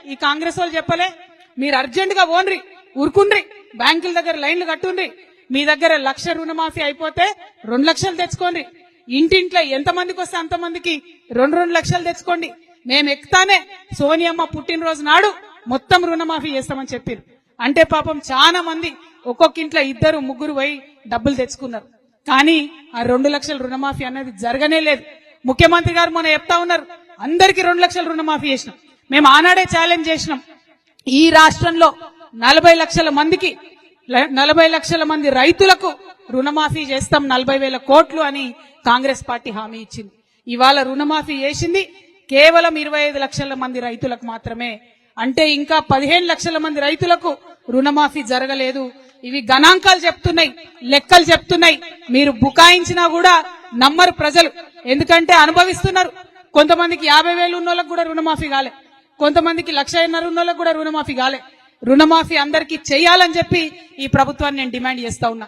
ఈ కాంగ్రెస్ వాళ్ళు చెప్పలే మీరు అర్జెంట్ గా ఓన్రి ఊరుకుండ్రి బ్యాంకుల దగ్గర లైన్లు కట్టుండ్రి మీ దగ్గర 1,00,000 రుణమాఫీ అయిపోతే 2 లక్షలు తెచ్చుకోండి ఇంటింట్లో ఎంతమందికి వస్తే అంతమందికి 2 లక్షలు తెచ్చుకోండి మేము ఎక్కుతానే సోనియమ్మ పుట్టినరోజు నాడు మొత్తం రుణమాఫీ చేస్తామని చెప్పారు అంటే పాపం చాలా మంది ఒక్కొక్క ఇంట్లో 2, 3 పోయి డబ్బులు తెచ్చుకున్నారు కానీ ఆ 2 లక్షల రుణమాఫీ అనేది జరగనే లేదు ముఖ్యమంత్రి గారు మొన్న చెప్తా ఉన్నారు అందరికి 2 లక్షల రుణమాఫీ చేసినాం మేము ఆనాడే ఛాలెంజ్ చేసినాం ఈ రాష్ట్రంలో 40 లక్షల మందికి 40 లక్షల మంది రైతులకు రుణమాఫీ చేస్తాం 40,000 కోట్లు అని కాంగ్రెస్ పార్టీ హామీ ఇచ్చింది ఇవాళ రుణమాఫీ చేసింది కేవలం 25 లక్షల మంది రైతులకు మాత్రమే అంటే ఇంకా 15 లక్షల మంది రైతులకు రుణమాఫీ జరగలేదు ఇవి గణాంకాలు చెప్తున్నాయి లెక్కలు చెప్తున్నాయి మీరు బుకాయించినా కూడా నమ్మరు ప్రజలు ఎందుకంటే అనుభవిస్తున్నారు కొంతమందికి 50,000 ఉన్నోళ్ళకు కూడా రుణమాఫీ కాలే కొంతమందికి 1,50,000 ఉన్నోళ్ళకు కూడా రుణమాఫీ కాలే రుణమాఫీ అందరికీ చేయాలని చెప్పి ఈ ప్రభుత్వాన్ని నేను డిమాండ్ చేస్తా ఉన్నా